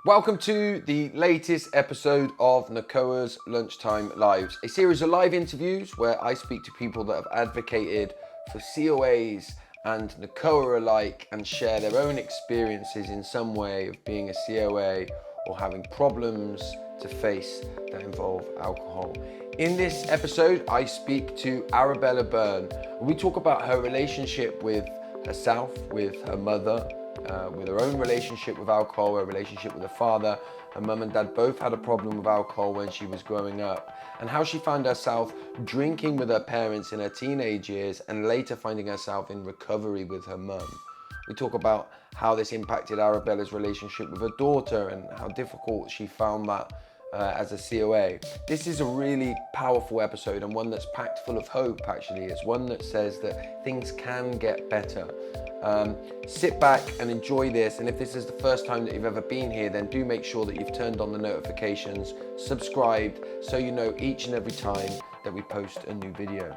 Welcome to the latest episode of COA's Lunchtime Lives, a series of live interviews where I speak to people that have advocated for COAs and COA alike and share their own experiences in some way of being a COA or having problems to face that involve alcohol. In this episode, I speak to Arabella Byrne. We talk about her relationship with herself, with her mother, with her own relationship with alcohol, her relationship with her father. Her mum and dad both had a problem with alcohol when she was growing up, and how she found herself drinking with her parents in her teenage years and later finding herself in recovery with her mum. We talk about how this impacted Arabella's relationship with her daughter and how difficult she found that as a COA. This is a really powerful episode and one that's packed full of hope, actually. It's one that says that things can get better. Sit back and enjoy this, and if this is the first time that you've ever been here, then do make sure that you've turned on the notifications, subscribed, so you know each and every time that we post a new video.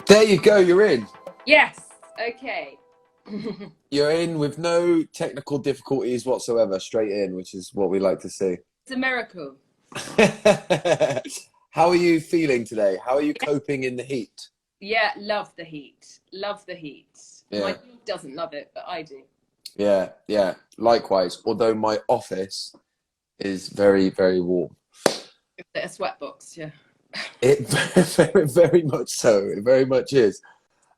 There you go, you're in. Yes, okay. You're in with no technical difficulties whatsoever, straight in, which is what we like to see. It's a miracle. How are you feeling today? How are you coping in the heat? Yeah, love the heat. Love the heat. Yeah. My dog doesn't love it, but I do. Yeah. Likewise, although my office is very, very warm. A sweatbox, yeah. It very, very much so. It very much is.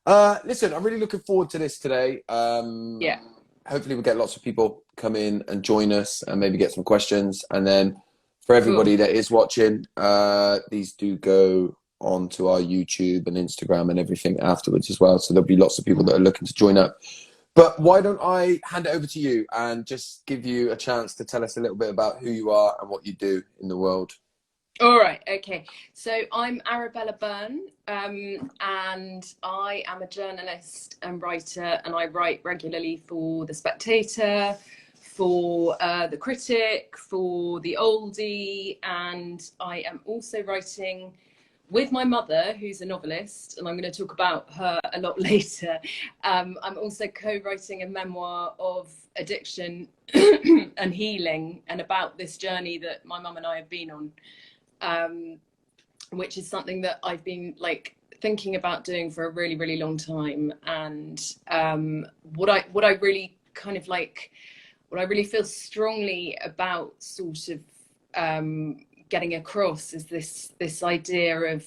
Listen, I'm really looking forward to this today. Yeah. Hopefully we'll get lots of people come in and join us and maybe get some questions. And then for everybody that is watching, these do go onto our YouTube and Instagram and everything afterwards as well. So there'll be lots of people that are looking to join up. But why don't I hand it over to you and just give you a chance to tell us a little bit about who you are and what you do in the world. All right, okay. So I'm Arabella Byrne, and I am a journalist and writer, and I write regularly for The Spectator, for The Critic, for The Oldie, and I am also writing with my mother, who's a novelist, and I'm going to talk about her a lot later. I'm also co-writing a memoir of addiction and healing, and about this journey that my mum and I have been on, which is something that I've been thinking about doing for a really, really long time. And what I really what I really feel strongly about sort of getting across is this idea of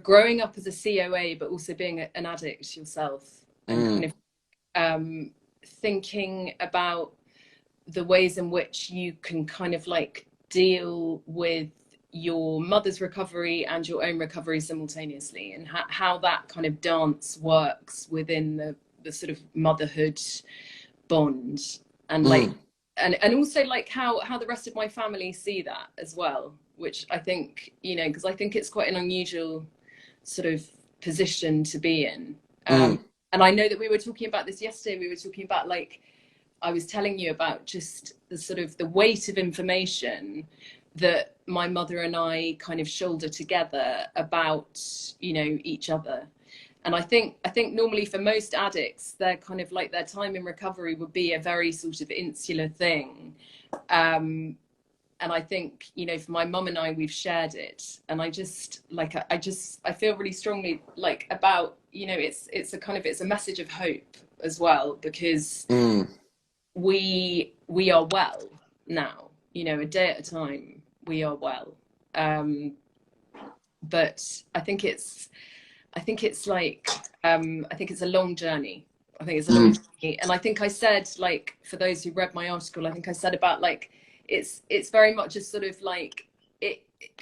growing up as a COA, but also being an addict yourself, and kind of thinking about the ways in which you can kind of deal with your mother's recovery and your own recovery simultaneously, and how that kind of dance works within the sort of motherhood bond, and and also how the rest of my family see that as well, which I think, because I think it's quite an unusual sort of position to be in. And I know that we were talking about this yesterday. We were talking about I was telling you about just the sort of the weight of information that my mother and I kind of shoulder together about, each other. And I think normally for most addicts, they're kind of their time in recovery would be a very sort of insular thing. And I think, for my mum and I, we've shared it. And I just I feel really strongly about, it's a message of hope as well, because we are well now, a day at a time, we are well. But I think it's a long journey. I think it's a long journey. And I think I said, for those who read my article, I think I said about it's very much a sort of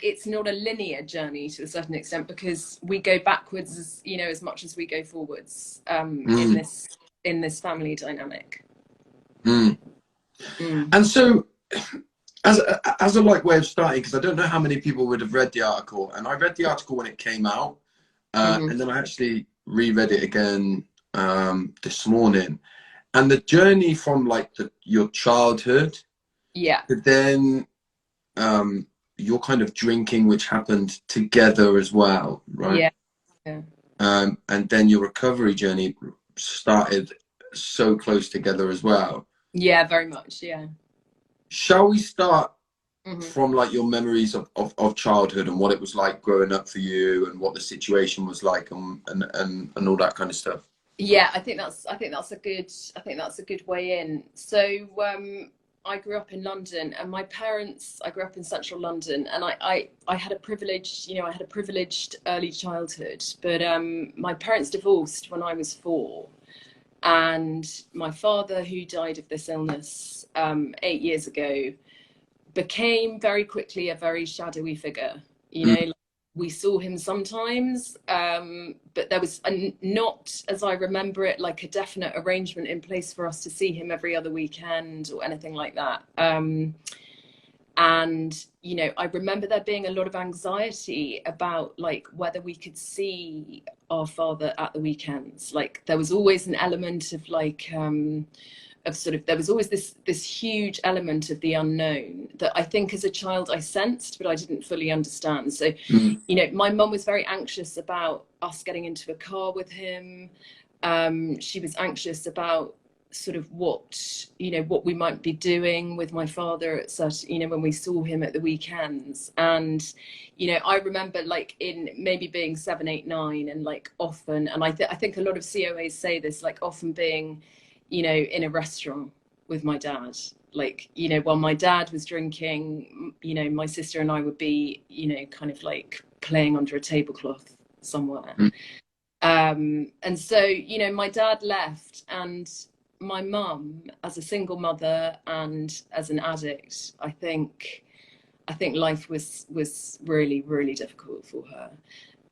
it's not a linear journey to a certain extent, because we go backwards as much as we go forwards in this family dynamic. And so as a way of starting, because I don't know how many people would have read the article, and I read the article when it came out, and then I actually reread it again this morning, and the journey from your childhood to then your kind of drinking, which happened together as well, right? Yeah. And then your recovery journey started so close together as well. Yeah, very much. Yeah. Shall we start Hmm. from like your memories of childhood and what it was like growing up for you and what the situation was like and all that kind of stuff? Yeah, I think that's a good way in. So I grew up in London, and I grew up in central London, and I had a privileged, I had a privileged early childhood, but my parents divorced when I was 4, and my father, who died of this illness 8 years ago, became very quickly a very shadowy figure. Like, we saw him sometimes, but there was not, as I remember it, like a definite arrangement in place for us to see him every other weekend or anything like that. And I remember there being a lot of anxiety about like whether we could see our father at the weekends. Like there was always an element of like of sort of, there was always this huge element of the unknown that I think as a child I sensed, but I didn't fully understand. So my mum was very anxious about us getting into a car with him. She was anxious about sort of what we might be doing with my father at such, when we saw him at the weekends. And I remember like in maybe being 7, 8, 9, and like often, and I think a lot of COAs say this, like often being in a restaurant with my dad, like while my dad was drinking, my sister and I would be kind of like playing under a tablecloth somewhere. And so my dad left, and my mum, as a single mother and as an addict, I think life was really, really difficult for her.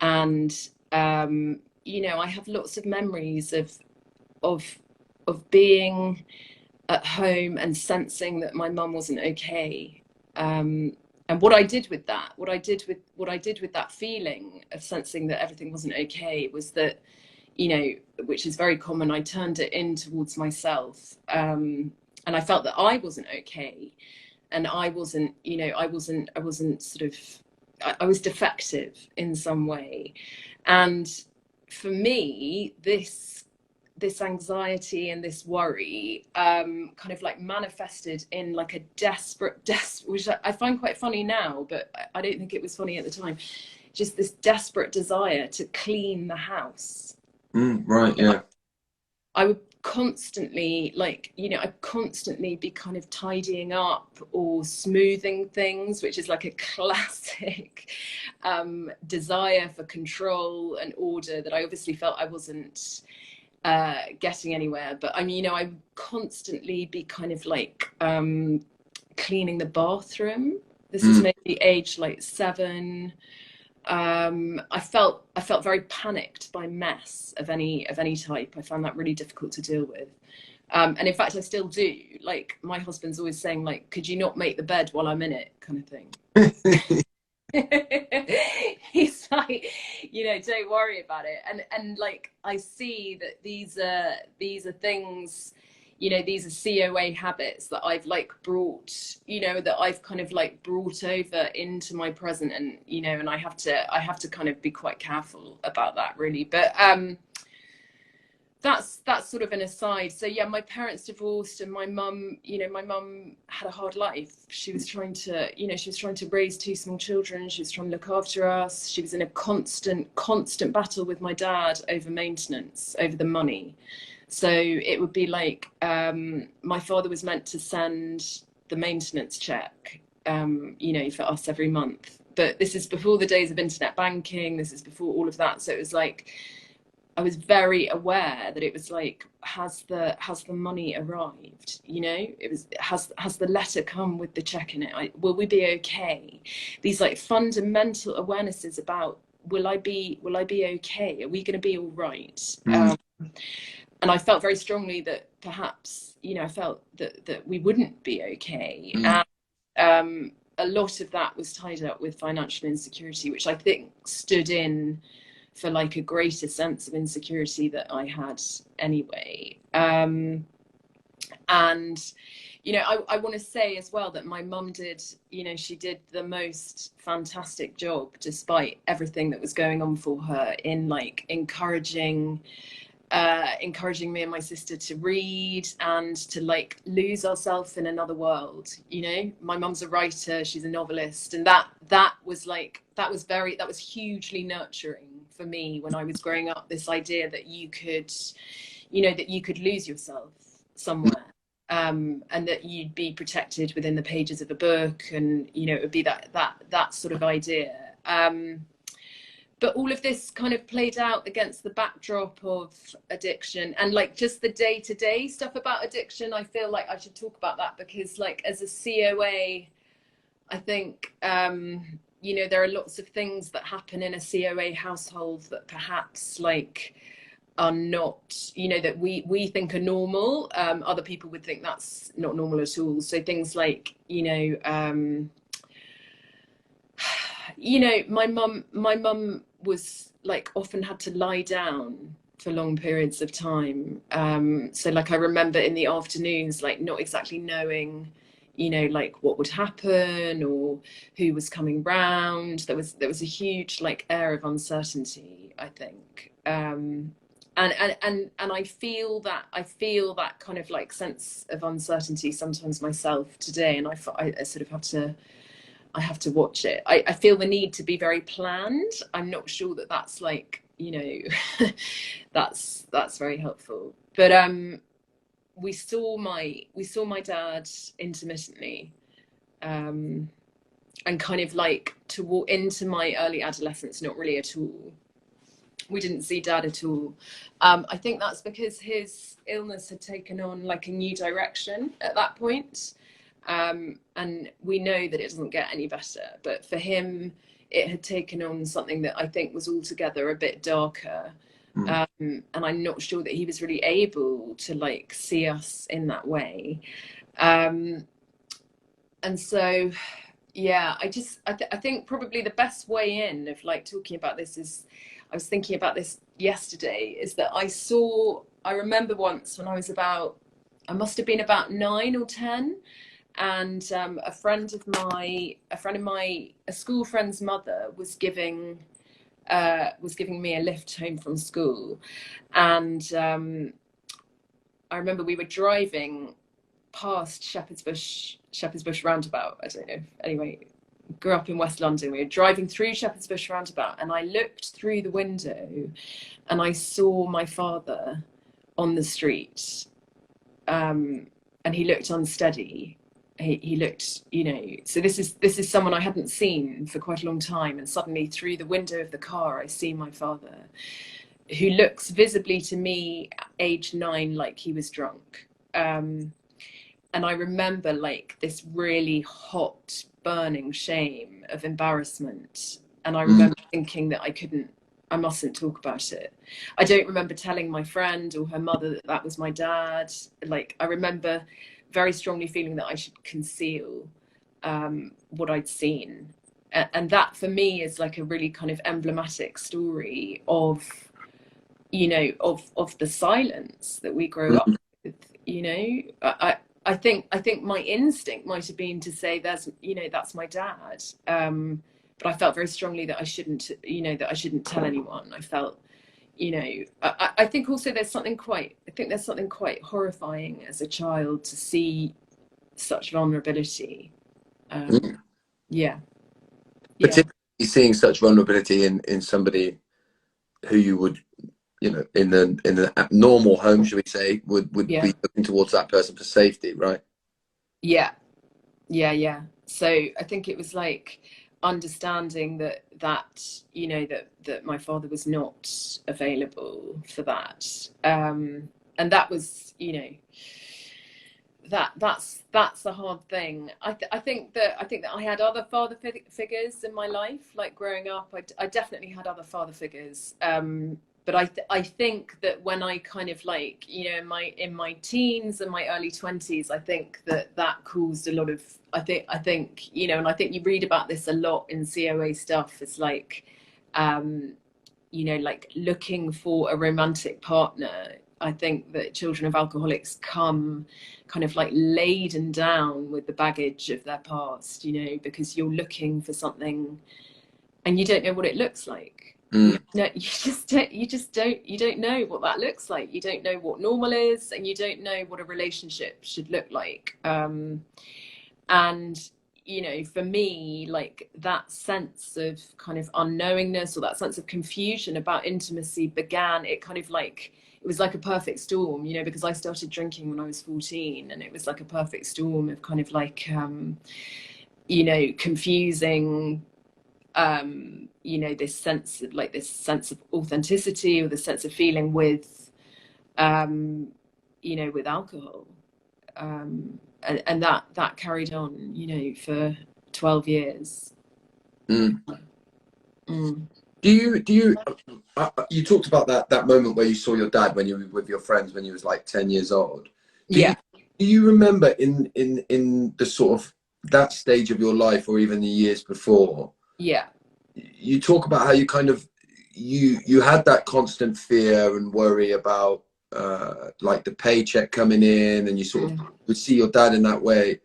And I have lots of memories of of being at home and sensing that my mum wasn't okay. And what I did with that feeling of sensing that everything wasn't okay was that, which is very common, I turned it in towards myself. And I felt that I wasn't okay, and I wasn't sort of, I was defective in some way. And for me, this anxiety and this worry kind of like manifested in like a desperate, which I find quite funny now, but I don't think it was funny at the time. Just this desperate desire to clean the house. Right, yeah. I would constantly I'd constantly be kind of tidying up or smoothing things, which is like a classic desire for control and order that I obviously felt I wasn't getting anywhere. But I mean, I would constantly be kind of like cleaning the bathroom. This was maybe age like 7. I felt very panicked by mess of any type. I found that really difficult to deal with. And in fact, I still do. Like my husband's always saying, like, could you not make the bed while I'm in it, kind of thing. He's like, don't worry about it. And like I see that these are things, these are COA habits that I've like brought, that I've kind of like brought over into my present. And and I have to kind of be quite careful about that, really. But that's sort of an aside. So yeah, my parents divorced, and my mum had a hard life. She was trying to raise 2 small children. She was trying to look after us. She was in a constant battle with my dad over maintenance, over the money. So it would be like my father was meant to send the maintenance check for us every month, but this is before the days of internet banking. This is before all of that. So it was like I was very aware that it was like, has the money arrived? It was, has the letter come with the check in it? Will we be okay? These like fundamental awarenesses about, will I be okay? Are we going to be all right? And I felt very strongly that perhaps, I felt that we wouldn't be okay. And a lot of that was tied up with financial insecurity, which I think stood in for like a greater sense of insecurity that I had anyway. And I want to say as well that my mum did, she did the most fantastic job despite everything that was going on for her in like encouraging encouraging me and my sister to read and to like lose ourselves in another world. You know, my mum's a writer, she's a novelist, and that was hugely nurturing for me when I was growing up. This idea that you could lose yourself somewhere, and that you'd be protected within the pages of a book, and you know, it would be that sort of idea. But all of this kind of played out against the backdrop of addiction and like just the day-to-day stuff about addiction. I feel like I should talk about that because like as a COA, I think, you know, there are lots of things that happen in a COA household that perhaps like are not, you know, that we think are normal. Other people would think that's not normal at all. So things like, you know, my mum was like often had to lie down for long periods of time. So like I remember in the afternoons, like not exactly knowing, you know, like what would happen or who was coming round. There was a huge like air of uncertainty, I think. And I feel that kind of like sense of uncertainty sometimes myself today, and I sort of have to watch it. I feel the need to be very planned. I'm not sure that that's like, you know, that's very helpful. But we saw my dad intermittently, and kind of like into my early adolescence, not really at all. We didn't see dad at all. I think that's because his illness had taken on like a new direction at that point. And we know that it doesn't get any better, but for him it had taken on something that I think was altogether a bit darker. And I'm not sure that he was really able to like see us in that way. And so yeah, I think probably the best way in of like talking about this is, I was thinking about this yesterday, is that I remember once when I must have been about 9 or 10, and a school friend's mother was giving me a lift home from school, and I remember we were driving past Shepherd's Bush roundabout. I don't know. Anyway, grew up in West London. We were driving through Shepherd's Bush roundabout, and I looked through the window, and I saw my father on the street, and he looked unsteady. He looked, you know, so this is someone I hadn't seen for quite a long time, and suddenly through the window of the car I see my father, who looks visibly to me age 9 like he was drunk. And I remember like this really hot burning shame of embarrassment, and I remember thinking that I mustn't talk about it. I don't remember telling my friend or her mother that was my dad. Like I remember very strongly feeling that I should conceal what I'd seen, and that for me is like a really kind of emblematic story of, you know, of the silence that we grow up with. You know, I think my instinct might have been to say, that's my dad, but I felt very strongly that I shouldn't tell anyone. I felt, you know, I think also there's something quite horrifying as a child to see such vulnerability. Yeah. Particularly seeing such vulnerability in somebody who you would, you know, in the normal home, should we say, would be looking towards that person for safety, right? Yeah. So I think it was like understanding that you know, that my father was not available for that, and that was, you know, that's a hard thing. I think that I had other father figures in my life, like growing up. I definitely had other father figures, but I think that when I kind of like, you know, in my teens and my early 20s, I think that caused a lot of, I think, you know, and I think you read about this a lot in COA stuff. It's like, you know, like looking for a romantic partner. I think that children of alcoholics come kind of like laden down with the baggage of their past, you know, because you're looking for something and you don't know what it looks like. You know, you don't know what that looks like. You don't know what normal is, and you don't know what a relationship should look like. And you know, for me, like that sense of kind of unknowingness or that sense of confusion about intimacy began, it kind of like, it was like a perfect storm, you know, because I started drinking when I was 14, and it was like a perfect storm of kind of like, you know, confusing, you know, this sense of like this sense of authenticity or the sense of feeling with, you know, with alcohol. And that carried on, you know, for 12 years. Mm. Mm. You talked about that moment where you saw your dad when you were with your friends when you was like 10 years old. Yeah. Do you remember in the sort of that stage of your life, or even the years before, Yeah. you talk about how you kind of you had that constant fear and worry about like the paycheck coming in, and you sort of would see your dad in that way.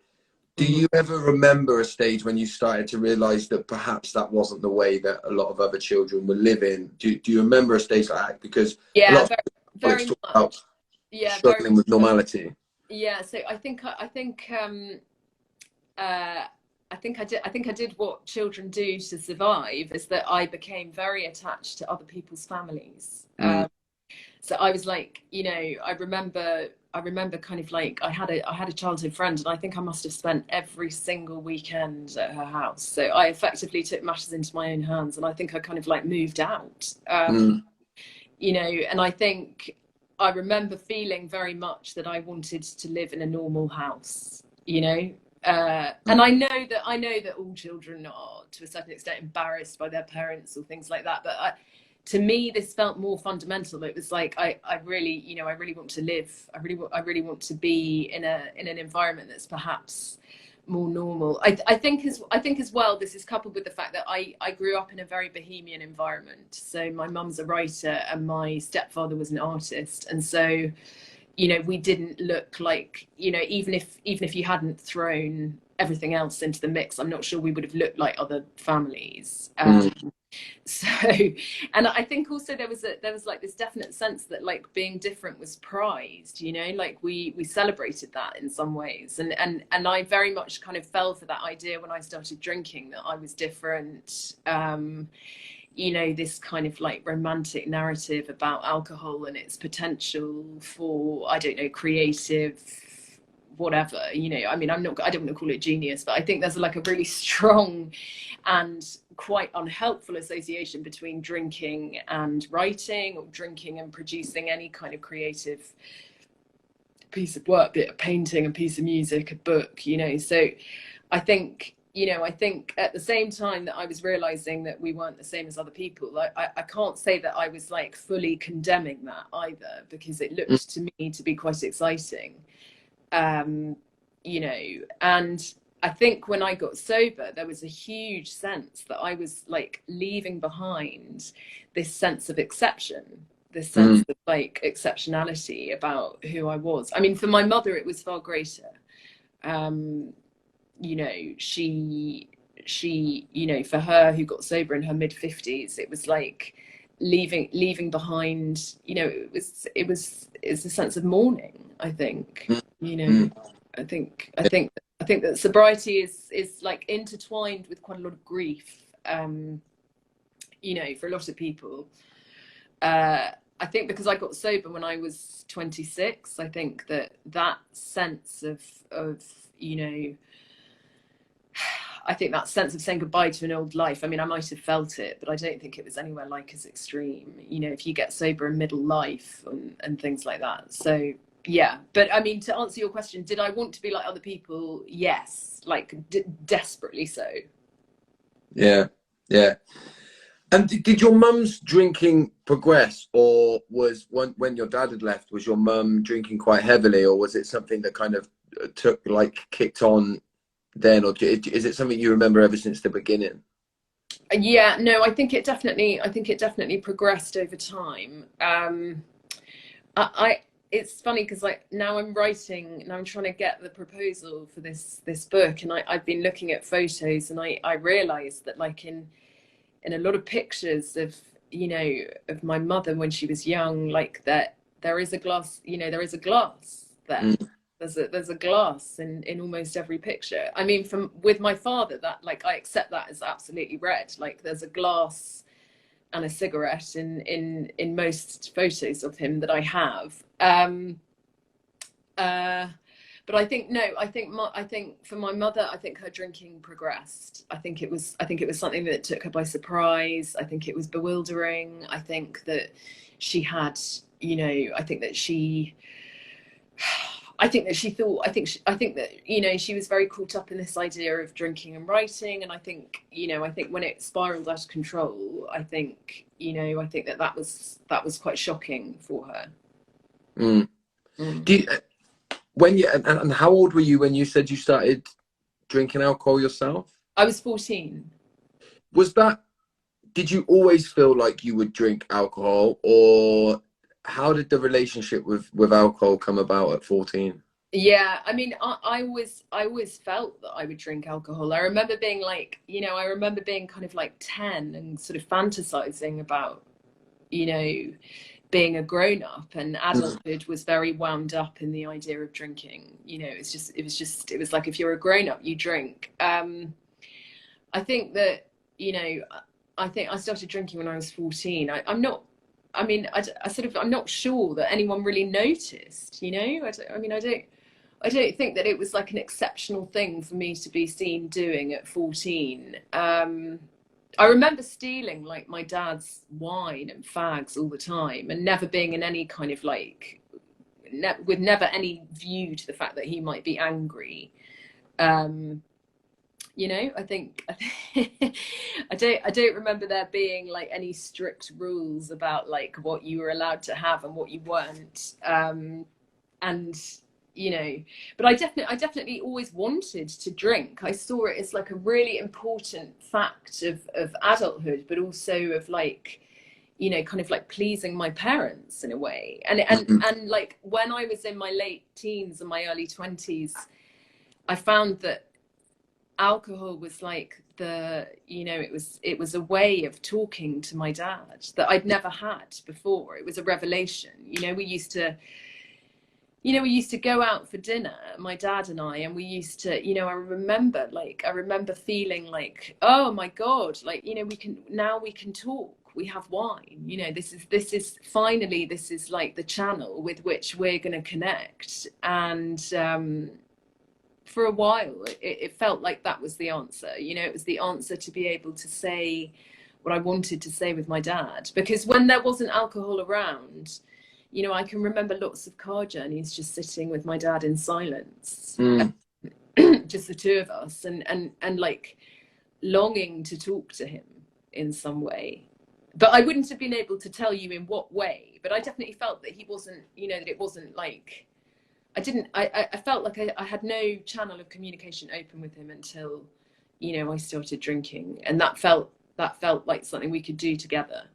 Do you ever remember a stage when you started to realize that perhaps that wasn't the way that a lot of other children were living? Do you remember a stage like that? Because a Yeah, lot of very talk much. about Yeah, very struggling with much. normality. Yeah, so uh, I think I did what children do to survive, is that I became very attached to other people's families. So I was like, you know, I remember kind of like I had a childhood friend, and I think I must have spent every single weekend at her house. So I effectively took matters into my own hands, and I think I kind of like moved out. You know, and I think I remember feeling very much that I wanted to live in a normal house, you know. And I know that all children are to a certain extent embarrassed by their parents or things like that, but to me this felt more fundamental. It was like I really, you know, I really want to live, I really want to be in an environment that's perhaps more normal. I think as well, this is coupled with the fact that I grew up in a very bohemian environment. So my mum's a writer and my stepfather was an artist, and so, you know, we didn't look like, you know, even if you hadn't thrown everything else into the mix, I'm not sure we would have looked like other families. So, and I think also there was like this definite sense that like being different was prized, you know, like we celebrated that in some ways, and I very much kind of fell for that idea when I started drinking, that I was different. You know, this kind of like romantic narrative about alcohol and its potential for, I don't know, creative whatever, you know. I mean, I don't want to call it genius, but I think there's like a really strong and quite unhelpful association between drinking and writing, or drinking and producing any kind of creative piece of work, be it a painting, a piece of music, a book, you know. So I think, you know, I think at the same time that I was realizing that we weren't the same as other people, I can't say that I was like fully condemning that either, because it looked to me to be quite exciting. You know, and I think when I got sober, there was a huge sense that I was like leaving behind this sense of exception, this sense of like exceptionality about who I was. I mean, for my mother, it was far greater. You know, she, you know, for her, who got sober in her mid-50s, it was like leaving behind, you know, it's a sense of mourning, I think, you know. I think that sobriety is like intertwined with quite a lot of grief, you know, for a lot of people. I think because I got sober when I was 26, I think that sense of, you know, I think that sense of saying goodbye to an old life, I mean, I might have felt it, but I don't think it was anywhere like as extreme, you know, if you get sober in middle life and things like that. So yeah, but I mean, to answer your question, did I want to be like other people? Yes, like desperately so. Yeah, yeah. And did your mum's drinking progress, or was when your dad had left, was your mum drinking quite heavily, or was it something that kind of kicked on then, or is it something you remember ever since the beginning? Yeah, no, I think it definitely progressed over time. It's funny because like now I'm trying to get the proposal for this book, and I've been looking at photos, and I realized that like in a lot of pictures of you know, of my mother when she was young, like that there is a glass, you know, there is a glass there. There's a glass in almost every picture. I mean, from with my father, that like I accept that as absolutely red. Like there's a glass and a cigarette in most photos of him that I have. But I think no, I think for my mother, I think her drinking progressed. I think it was something that took her by surprise. I think it was bewildering. I think that she had, you know, I think that she thought, I think that, you know, she was very caught up in this idea of drinking and writing. And I think, you know, I think when it spiraled out of control, I think, you know, I think that was quite shocking for her. Do you, when you, and how old were you when you said you started drinking alcohol yourself? I was 14. Was that, did you always feel like you would drink alcohol, or how did the relationship with alcohol come about at 14? Yeah, I mean, I always felt that I would drink alcohol. I remember being like, you know, I remember being kind of like 10 and sort of fantasizing about, you know, being a grown up, and adulthood was very wound up in the idea of drinking. You know, it was like, if you're a grown up, you drink. I think that, you know, I think I started drinking when I was 14. I'm not, I mean, I sort of, I'm not sure that anyone really noticed, you know. I don't think that it was like an exceptional thing for me to be seen doing at 14. I remember stealing like my dad's wine and fags all the time, and never being in any kind of like, with never any view to the fact that he might be angry. You know, I think I don't remember there being like any strict rules about like what you were allowed to have and what you weren't. And you know, but I definitely always wanted to drink. I saw it as like a really important fact of adulthood, but also of like, you know, kind of like pleasing my parents in a way. And like when I was in my late teens and my early 20s, I found that alcohol was like the, you know, it was a way of talking to my dad that I'd never had before. It was a revelation. You know, we used to go out for dinner, my dad and I, and we used to, you know, I remember feeling like, oh my God, like, you know, we can talk, we have wine, you know, this is finally, this is like the channel with which we're going to connect. And for a while, it felt like that was the answer, you know, it was the answer to be able to say what I wanted to say with my dad. Because when there wasn't alcohol around, you know, I can remember lots of car journeys just sitting with my dad in silence, just the two of us, and like longing to talk to him in some way. But I wouldn't have been able to tell you in what way, but I definitely felt that he wasn't, you know, that it wasn't like, I felt like I had no channel of communication open with him until, you know, I started drinking. And that felt like something we could do together.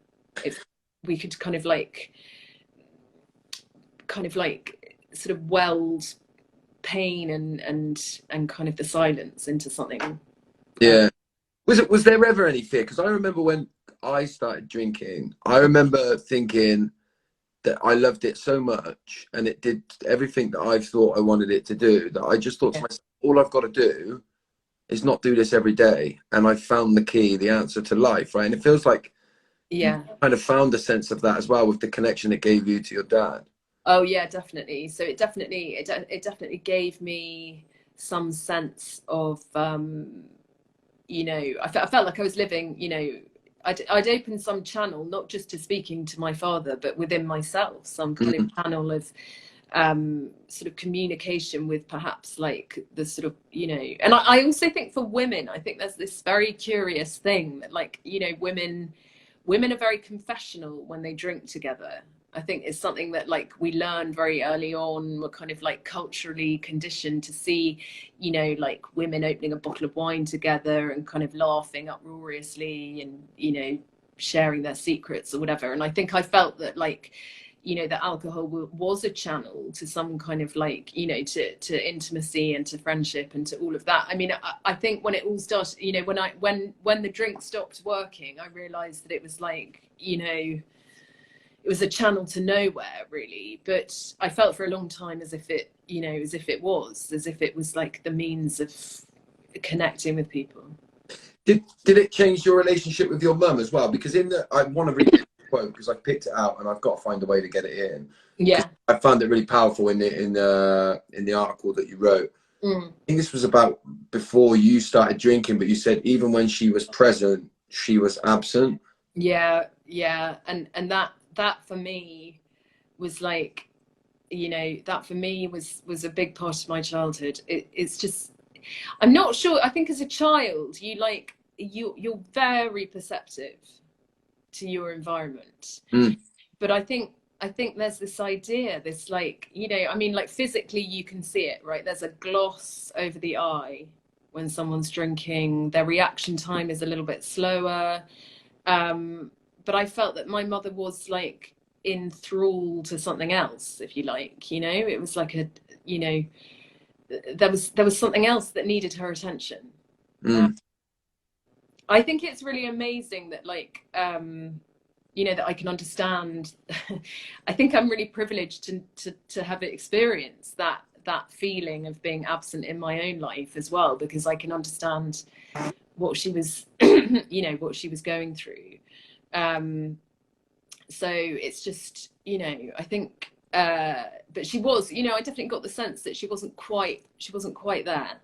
If we could kind of like sort of weld pain and kind of the silence into something. Yeah. Was there ever any fear? Because I remember when I started drinking, I remember thinking that I loved it so much, and it did everything that I thought I wanted it to do, that I just thought to myself, all I've got to do is not do this every day, and I found the key, the answer to life, right? And it feels like you kind of found a sense of that as well with the connection it gave you to your dad. Oh yeah, definitely. So it definitely gave me some sense of, you know, I felt like I was living, you know, I'd opened some channel, not just to speaking to my father, but within myself, some kind of channel of sort of communication with perhaps like the sort of, you know, and I also think for women, I think there's this very curious thing that, like, you know, women are very confessional when they drink together. I think it's something that like we learn very early on. We're kind of like culturally conditioned to see, you know, like women opening a bottle of wine together and kind of laughing uproariously and, you know, sharing their secrets or whatever. And I think I felt that, like, you know, that alcohol was a channel to some kind of like, you know, to intimacy and to friendship and to all of that. I mean, I think when it all started, you know, when the drink stopped working, I realized that it was like, you know, it was a channel to nowhere really. But I felt for a long time as if it, you know, as if it was like the means of connecting with people. Did it change your relationship with your mum as well? Because I want to read the quote because I picked it out and I've got to find a way to get it in. Yeah. I found it really powerful in the article that you wrote. I think this was about before you started drinking, but you said even when she was present, she was absent. Yeah, and that for me was like, you know, that for me was a big part of my childhood. It's just, I'm not sure. I think as a child, you're very perceptive to your environment. But I think there's this idea, this like, you know, I mean, like physically you can see it, right? There's a gloss over the eye when someone's drinking. Their reaction time is a little bit slower. But I felt that my mother was like in thrall to something else, if you like, you know, it was like a, you know, there was something else that needed her attention. I think it's really amazing that like, you know, that I can understand. I think I'm really privileged to have experienced that feeling of being absent in my own life as well, because I can understand what she was, you know, what she was going through. So it's just, you know, I think, but she was, you know, I definitely got the sense that she wasn't quite there.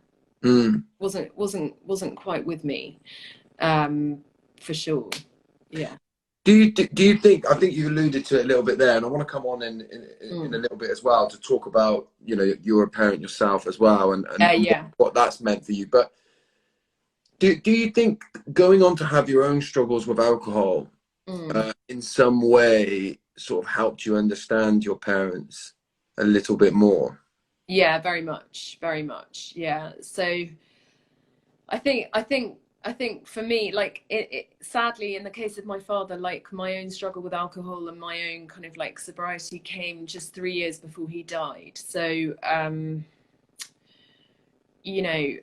Wasn't quite with me, for sure. Yeah. Do you think, I think you alluded to it a little bit there, and I want to come on in a little bit as well to talk about, you know, you're a parent yourself as well, and what that's meant for you. But do you think going on to have your own struggles with alcohol in some way sort of helped you understand your parents a little bit more? Yeah, very much. Yeah. So I think for me, like sadly, in the case of my father, like my own struggle with alcohol and my own kind of like sobriety came just 3 years before he died. So, you know,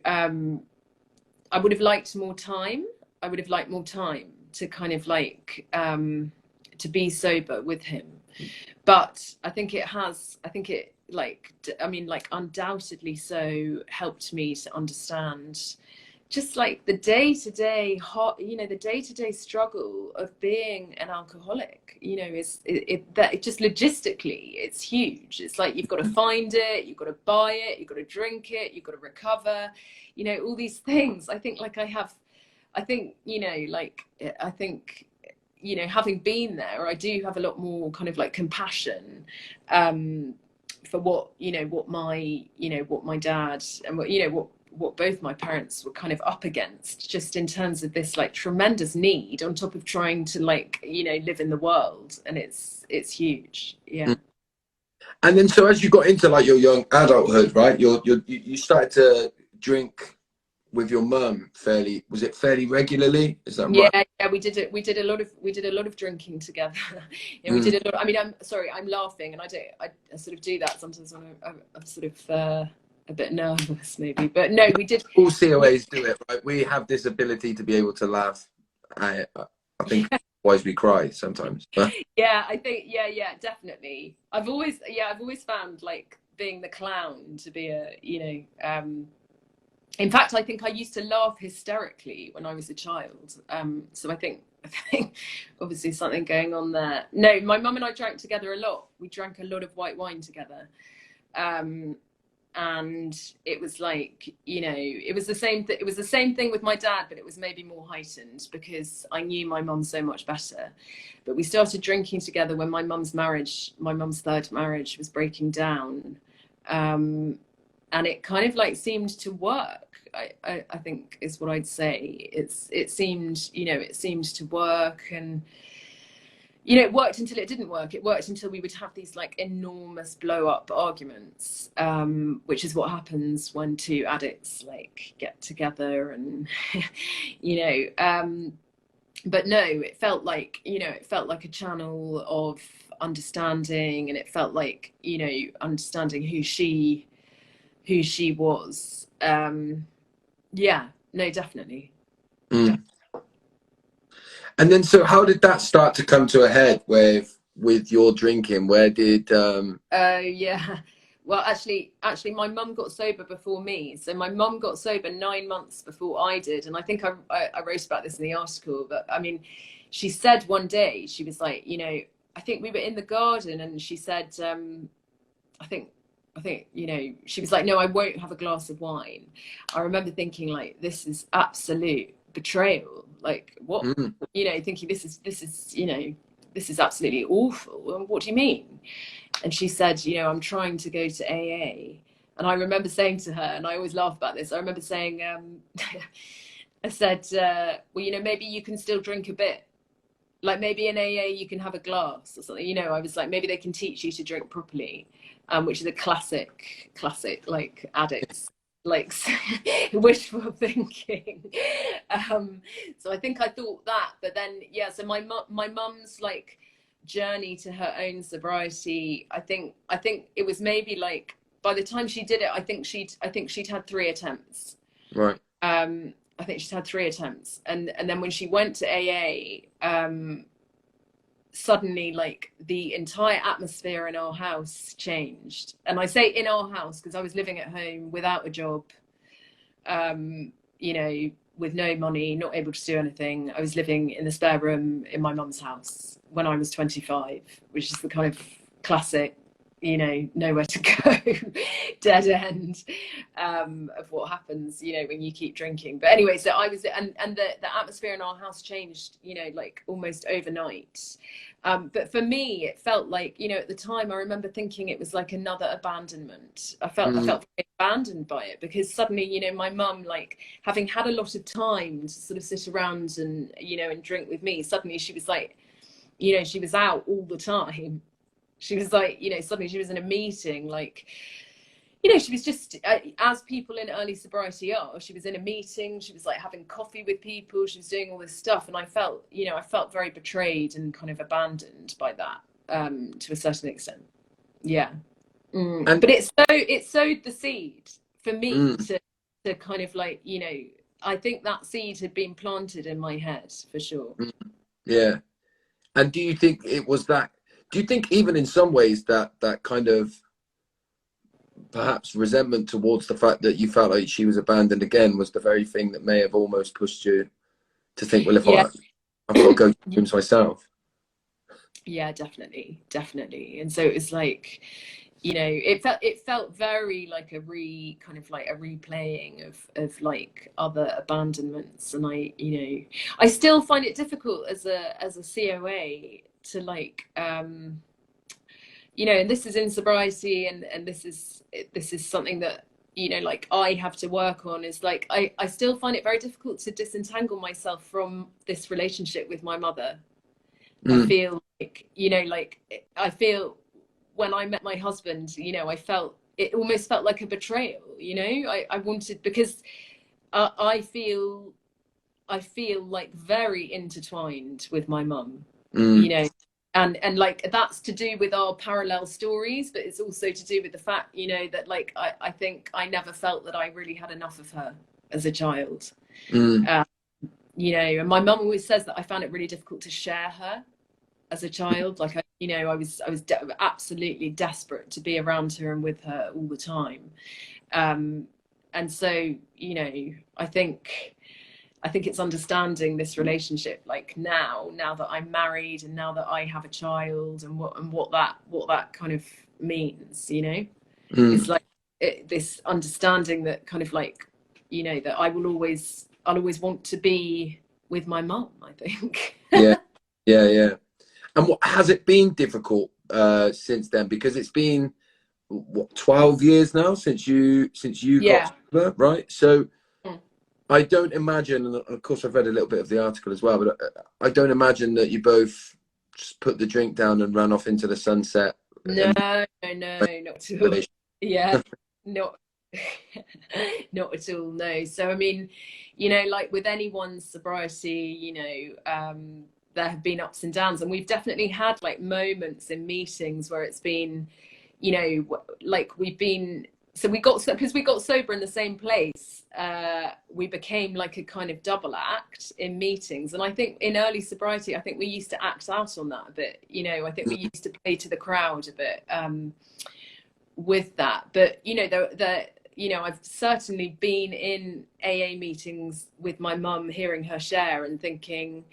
I would have liked more time. I would have liked more time to kind of like, to be sober with him. But I think it like, I mean, like undoubtedly so helped me to understand just like the day-to-day you know, the day-to-day struggle of being an alcoholic, you know, that just logistically it's huge. It's like you've got to find it, you've got to buy it, you've got to drink it, you've got to recover, you know, all these things. I think you know, like I think, you know, having been there, I do have a lot more kind of like compassion for what, you know, what my dad and what both my parents were kind of up against, just in terms of this like tremendous need on top of trying to like, you know, live in the world. And it's huge. Yeah. And then so as you got into like your young adulthood, right, you started to drink with your mum was it fairly regularly? Is that right? Yeah, we did a lot of drinking together. Yeah, we did a lot. I mean, I'm sorry, I'm laughing, and I sort of do that sometimes when I'm sort of a bit nervous maybe, but no, we did. All COAs do it, right? We have this ability to be able to laugh. I think otherwise we cry sometimes. Yeah, I think yeah, definitely. I've always found like being the clown to be a, you know, in fact, I think I used to laugh hysterically when I was a child. So I think obviously something going on there. No, my mum and I drank together a lot. We drank a lot of white wine together. And it was like, you know, it was the same thing with my dad, but it was maybe more heightened because I knew my mum so much better. But we started drinking together when my mum's third marriage was breaking down. And it kind of like seemed to work. I think is what I'd say. It seemed to work, and you know, it worked until it didn't work. It worked until we would have these like enormous blow up arguments, which is what happens when two addicts like get together, and you know, but no, it felt like a channel of understanding, and it felt like, you know, understanding who she was. Yeah, no, definitely. Mm. And then, so how did that start to come to a head with your drinking? Where did Yeah. Well, actually, my mum got sober before me. So my mum got sober 9 months before I did, and I think I wrote about this in the article. But I mean, she said one day, she was like, you know, I think we were in the garden, and she said, I think, you know, she was like, no, I won't have a glass of wine. I remember thinking, like, this is absolute betrayal. Like, what, mm, you know, thinking this is, you know, this is absolutely awful. What do you mean? And she said, you know, I'm trying to go to AA. And I remember saying to her, and I always laugh about this, I remember saying, I said, well, you know, maybe you can still drink a bit. Like maybe in AA you can have a glass or something. You know, I was like, maybe they can teach you to drink properly, which is a classic, like addicts, like wishful thinking. So I think I thought that, but then, yeah, so my mum's like journey to her own sobriety, I think it was maybe like, by the time she did it, I think she'd had 3 attempts. right? I think she's had 3 attempts, and then when she went to AA, suddenly, like, the entire atmosphere in our house changed. And I say in our house because I was living at home without a job, you know, with no money, not able to do anything. I was living in the spare room in my mum's house when I was 25, which is the kind of classic, you know, nowhere to go, dead end, of what happens, you know, when you keep drinking. But anyway, so I was, and the atmosphere in our house changed, you know, like almost overnight. But for me, it felt like, you know, at the time, I remember thinking it was like another abandonment. I felt very abandoned by it, because suddenly, you know, my mum, like, having had a lot of time to sort of sit around and, you know, and drink with me, suddenly she was like, you know, she was out all the time. She was like, you know, suddenly she was in a meeting, like, you know, she was just, as people in early sobriety are, she was in a meeting, she was like having coffee with people, she was doing all this stuff. And I felt, you know, I felt very betrayed and kind of abandoned by that, to a certain extent. Yeah. And But it sowed the seed for me to kind of like, you know, I think that seed had been planted in my head for sure. yeah. And do you think it was that? Do you think even in some ways that kind of perhaps resentment towards the fact that you felt like she was abandoned again was the very thing that may have almost pushed you to think, well, if Yeah. I've got to go to rooms myself. Yeah, definitely. And so it was like, you know, it felt very like a kind of like a replaying of like other abandonments. And I, you know, I still find it difficult as a COA to like, you know, and this is in sobriety, and this is something that, you know, like I have to work on, is like I still find it very difficult to disentangle myself from this relationship with my mother. I feel like, you know, like I feel when I met my husband, you know, it almost felt like a betrayal, you know. I wanted, because I feel like very intertwined with my mum, you know, and like that's to do with our parallel stories, but it's also to do with the fact, you know, that like I think I never felt that I really had enough of her as a child. You know, and my mum always says that I found it really difficult to share her as a child. Like, you know, I was absolutely desperate to be around her and with her all the time. And so, you know, I think it's understanding this relationship, like now that I'm married and now that I have a child, and what that kind of means, you know. It's like this understanding that kind of like, you know, that I'll always want to be with my mum, I think. yeah. And what has it been difficult since then? Because it's been what, 12 years now since you got sober, right? So I don't imagine, and of course I've read a little bit of the article as well, but I don't imagine that you both just put the drink down and ran off into the sunset. No, not at all. Yeah, not not at all. No. So I mean, you know, like with anyone's sobriety, you know, there have been ups and downs, and we've definitely had like moments in meetings where it's been, you know, like we've been, so we got, because we got sober in the same place, we became like a kind of double act in meetings. And I think in early sobriety, I think we used to act out on that a bit, you know. I think we used to play to the crowd a bit with that. But you know, you know, I've certainly been in AA meetings with my mum, hearing her share and thinking,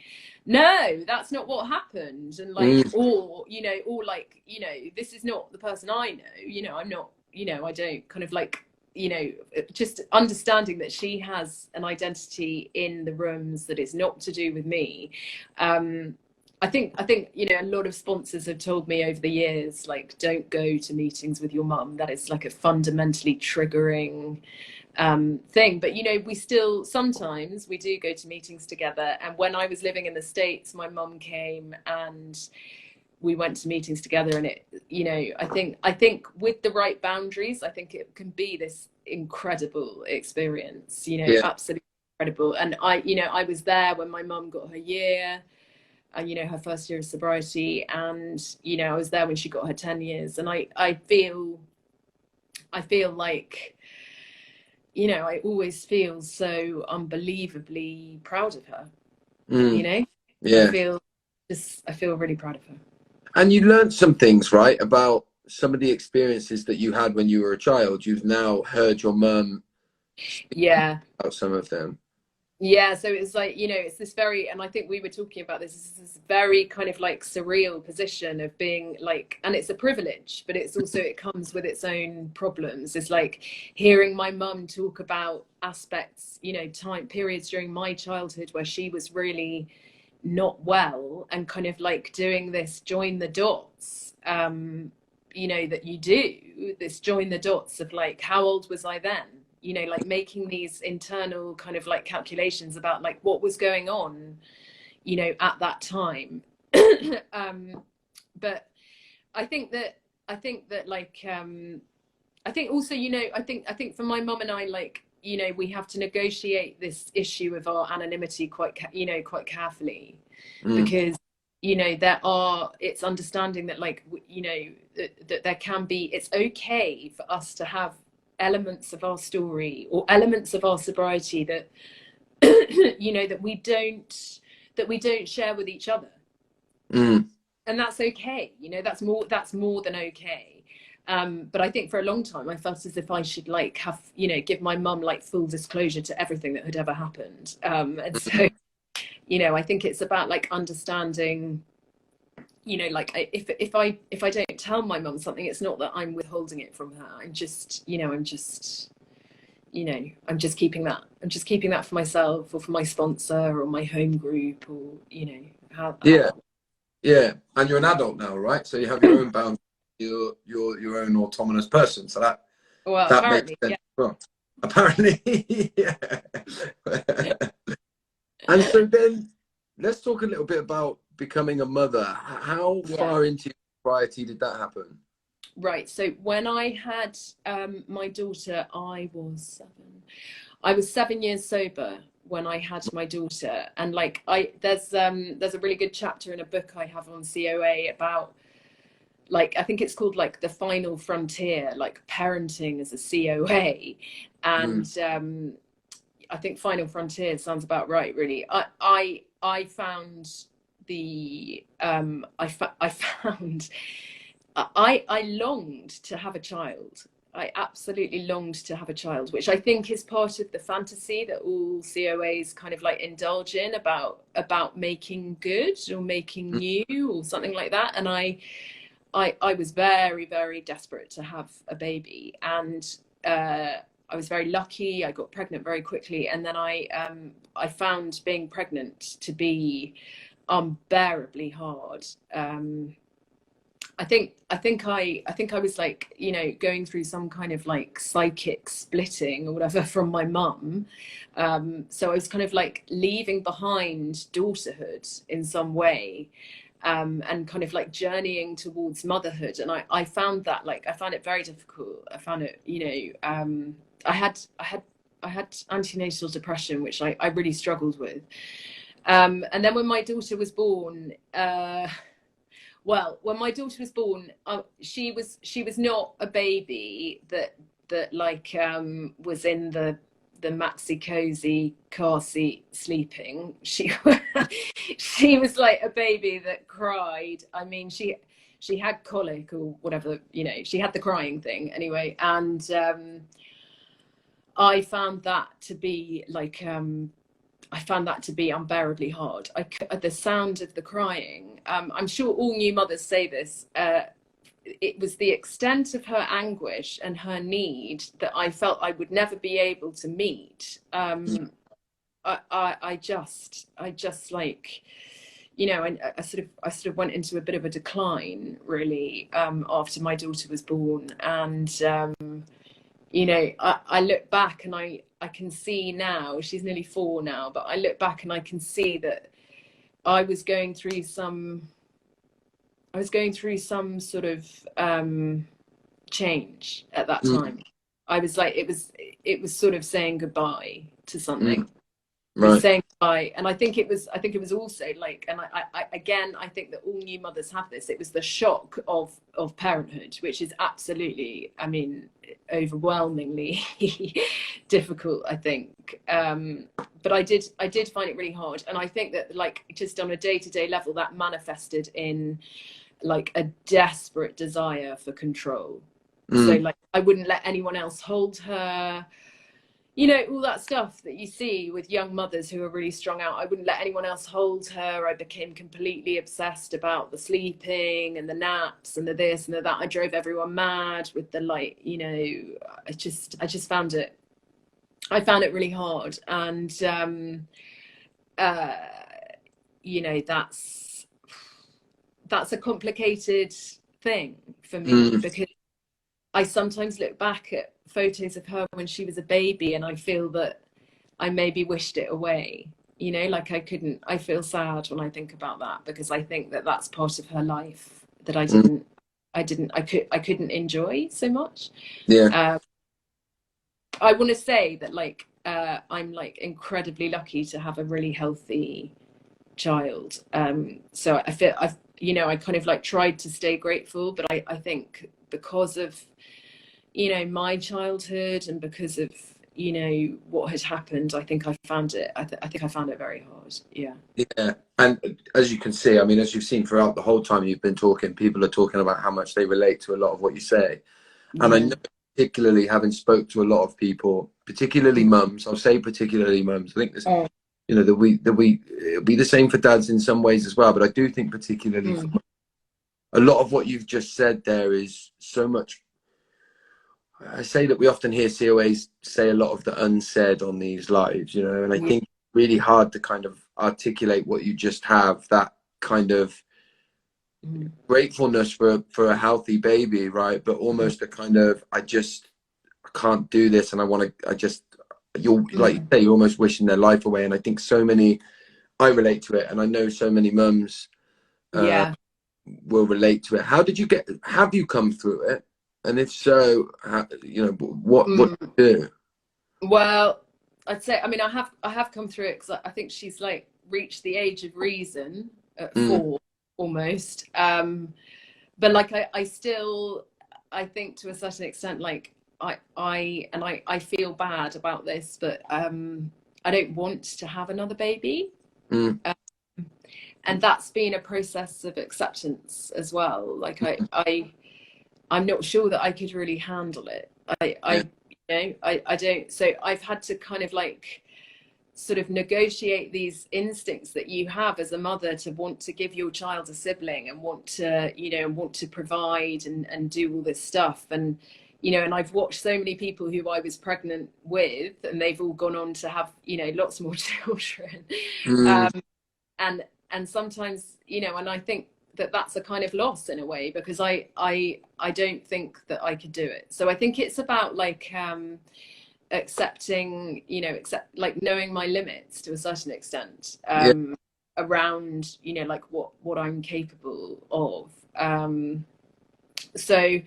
no, that's not what happened. And like, or, you know, or like, you know, this is not the person I know, you know, I'm not, you know, I don't kind of like, you know, just understanding that she has an identity in the rooms that is not to do with me. I think, you know, a lot of sponsors have told me over the years, like, don't go to meetings with your mum. That is like a fundamentally triggering thing. But, you know, we still, sometimes we do go to meetings together. And when I was living in the States, my mum came and we went to meetings together, and it, you know, I think with the right boundaries, I think it can be this incredible experience, you know, absolutely incredible. And you know, I was there when my mum got her year, you know, her first year of sobriety, and you know, I was there when she got her 10 years, and I feel like, you know, I always feel so unbelievably proud of her. You know, I feel really proud of her. And you learned some things, right, about some of the experiences that you had when you were a child. You've now heard your mum speak about some of them. Yeah, so it's like, you know, it's this very, and I think we were talking about this very kind of like surreal position of being like, and it's a privilege, but it's also, it comes with its own problems. It's like hearing my mum talk about aspects, you know, time periods during my childhood where she was really not well, and kind of like doing this join the dots, you know, that you do this join the dots of like, how old was I then? You know, like making these internal kind of like calculations about like what was going on, you know, at that time. But I think that like, I think also, you know, I think for my mum and I, like, you know, we have to negotiate this issue of our anonymity quite carefully, because, you know, it's understanding that, like, you know, that there can be, it's okay for us to have elements of our story or elements of our sobriety that, you know, that we don't share with each other. And that's okay. You know, that's more than okay. But I think for a long time I felt as if I should like have, you know, give my mum like full disclosure to everything that had ever happened. And so, you know, I think it's about like understanding, you know, like if I don't tell my mum something, it's not that I'm withholding it from her. I'm just keeping that for myself or for my sponsor or my home group, or, you know, how. Yeah. And you're an adult now, right? So you have your own boundaries. You're your own autonomous person, so that makes sense. Well, apparently, yeah. And so then let's talk a little bit about becoming a mother. How far into your sobriety did that happen? Right. So when I had my daughter, I was 7 years sober when I had my daughter. And like there's a really good chapter in a book I have on COA about, like, I think it's called like the final frontier, like parenting as a COA. And I think final frontier sounds about right, really. I found I longed to have a child. I absolutely longed to have a child, which I think is part of the fantasy that all COAs kind of like indulge in about making good or making new or something like that. And I was very, very desperate to have a baby, and I was very lucky. I got pregnant very quickly, and then I found being pregnant to be unbearably hard. I think I was like, you know, going through some kind of like psychic splitting or whatever from my mum. So I was kind of like leaving behind daughterhood in some way, and kind of like journeying towards motherhood. And I found that, like, I found it very difficult. I found it, you know, I had antenatal depression, which I really struggled with. And then when my daughter was born, well, when my daughter was born, she was not a baby that like was in the maxi cozy car seat sleeping. She she was like a baby that cried. I mean, she had colic or whatever, you know, she had the crying thing anyway. And I found that to be like I found that to be unbearably hard. The sound of the crying, I'm sure all new mothers say this, it was the extent of her anguish and her need that I felt I would never be able to meet. I just like, you know, I sort of went into a bit of a decline really after my daughter was born. And you know, I look back and I can see now, she's nearly 4 now, but I look back and I can see that I was going through some sort of change at that time. I was like, it was sort of saying goodbye to something. Right. Saying goodbye. And I think it was also like, and I think that all new mothers have this, it was the shock of parenthood, which is absolutely, I mean, overwhelmingly difficult, I think. But I did find it really hard. And I think that like just on a day-to-day level, that manifested in like a desperate desire for control. So like I wouldn't let anyone else hold her, you know, all that stuff that you see with young mothers who are really strung out. I wouldn't let anyone else hold her. I became completely obsessed about the sleeping and the naps and the this and the that. I drove everyone mad with the, like, you know, I just found it really hard. And you know, that's a complicated thing for me, because I sometimes look back at photos of her when she was a baby and I feel that I maybe wished it away, you know, like I feel sad when I think about that, because I think that that's part of her life that I couldn't enjoy so much. Yeah. I want to say that like I'm like incredibly lucky to have a really healthy child. So I feel I kind of like tried to stay grateful, but I think because of, you know, my childhood and because of, you know, what had happened, I think I found it very hard. Yeah. And as you can see, I mean, as you've seen throughout the whole time you've been talking, people are talking about how much they relate to a lot of what you say. And I know, particularly having spoke to a lot of people, particularly mums, I'll say particularly mums, I think there's you know, it'll be the same for dads in some ways as well, but I do think particularly for a lot of what you've just said there is so much. I say that we often hear COAs say a lot of the unsaid on these lives, you know, and I think it's really hard to kind of articulate what you just have, that kind of gratefulness for a healthy baby, right? But almost a kind of, I can't do this, and you're like you say, you're almost wishing their life away. And I think so many, I relate to it, and I know so many mums will relate to it. Have you come through it? And if so, you know, what do you do? Well, I'd say, I mean, I have come through it because I think she's like reached the age of reason at 4 almost. But like I still, I think to a certain extent, like I feel bad about this, but I don't want to have another baby. And that's been a process of acceptance as well. Like I'm not sure that I could really handle it. I don't. So I've had to kind of like sort of negotiate these instincts that you have as a mother to want to give your child a sibling and want to provide and do all this stuff. And, you know, and I've watched so many people who I was pregnant with, and they've all gone on to have, you know, lots more children. And sometimes, you know, and I think that that's a kind of loss in a way, because I don't think that I could do it. So I think it's about like accepting, you know, like knowing my limits to a certain extent around, you know, like what I'm capable of. So,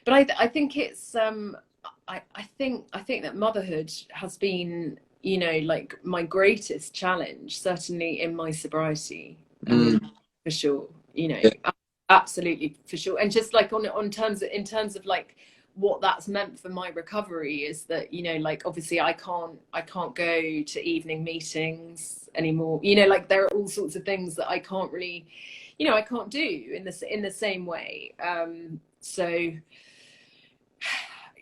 but I think it's I think that motherhood has been, you know, like my greatest challenge, certainly in my sobriety, for sure, you know, Yeah. absolutely for sure. And just like on terms of, in terms of like what that's meant for my recovery is that, you know, like obviously I can't go to evening meetings anymore, you know, like there are all sorts of things that I can't really, you know, I can't do in the same way. So,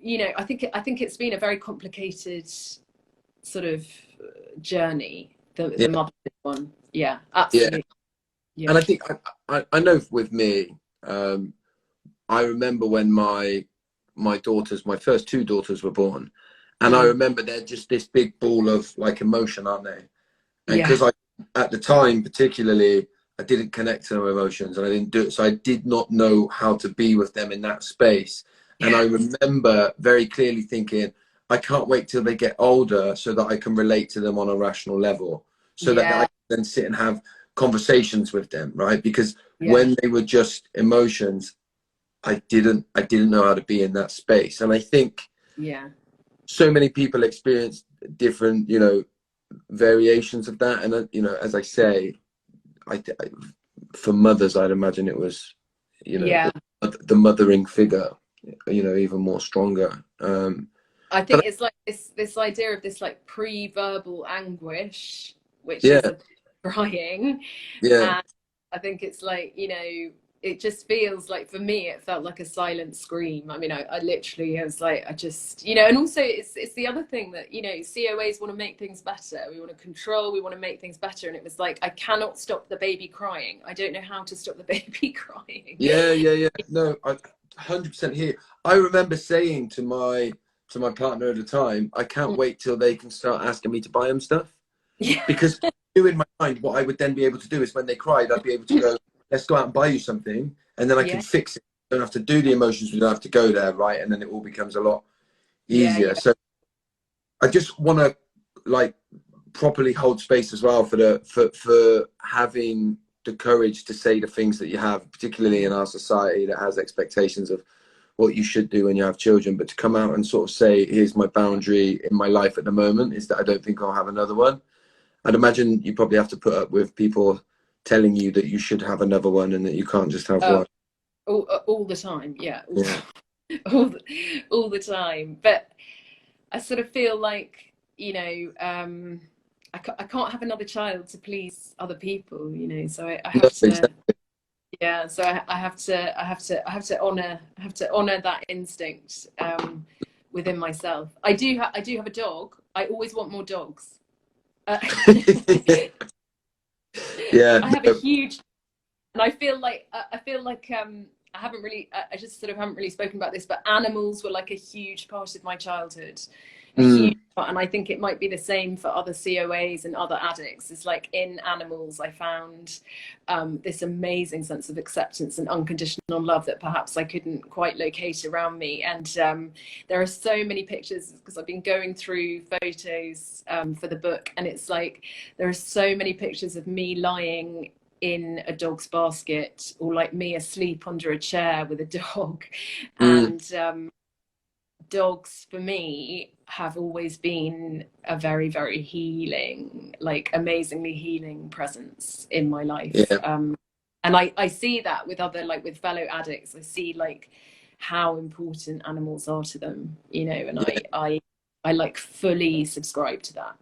you know, I think it's been a very complicated sort of journey, the motherhood one. Yeah, Yeah. absolutely. Yeah. And I think I know with me, I remember when my daughters, my first two daughters were born, and I remember they're just this big ball of like emotion, aren't they? And Yeah. because I, at the time particularly, I didn't connect to their emotions and I didn't do it, so I did not know how to be with them in that space. And I remember very clearly thinking, I can't wait till they get older so that I can relate to them on a rational level, so that I can then sit and have conversations with them, right? Because when they were just emotions, I didn't know how to be in that space. And I think so many people experience different, you know, variations of that. And you know, as I say, I for mothers, I'd imagine it was, you know, the mothering figure, you know, even more stronger. I think it's like this idea of this like pre-verbal anguish, which Yeah, is a crying. yeah, And I think it's like, you know, it just feels like, for me, it felt like a silent scream. I mean, I literally, I was like, I just, you know, and also it's the other thing that, you know, COAs want to make things better. We want to control, we want to make things better. And it was like, I cannot stop the baby crying. I don't know how to stop the baby crying. yeah. No, I 100% hear. I remember saying to my partner at the time, I can't wait till they can start asking me to buy them stuff. Because I knew in my mind what I would then be able to do is when they cried, I'd be able to go, let's go out and buy you something, and then I can fix it. I don't have to do the emotions, we don't have to go there, right? And then it all becomes a lot easier. So I just want to like properly hold space as well for having the courage to say the things that you have, particularly in our society that has expectations of what you should do when you have children, but to come out and sort of say, here's my boundary in my life at the moment is that I don't think I'll have another one. I'd imagine you probably have to put up with people telling you that you should have another one and that you can't just have one. All the time, all the time. But I sort of feel like, you know, I can't have another child to please other people, you know. So I have to, Exactly. So I have to honor that instinct within myself. I do have a dog. I always want more dogs. Yeah, I have a huge, and I feel like I haven't really, I just sort of haven't really spoken about this, but animals were like a huge part of my childhood, a huge part, and I think it might be the same for other COAs and other addicts. It's like in animals, I found this amazing sense of acceptance and unconditional love that perhaps I couldn't quite locate around me. And there are so many pictures, because I've been going through photos for the book, and it's like there are so many pictures of me lying in a dog's basket, or like me asleep under a chair with a dog. And dogs for me have always been a very, very healing, like amazingly healing presence in my life. And I see that with other, like with fellow addicts. I see like how important animals are to them, you know, and I like fully subscribe to that.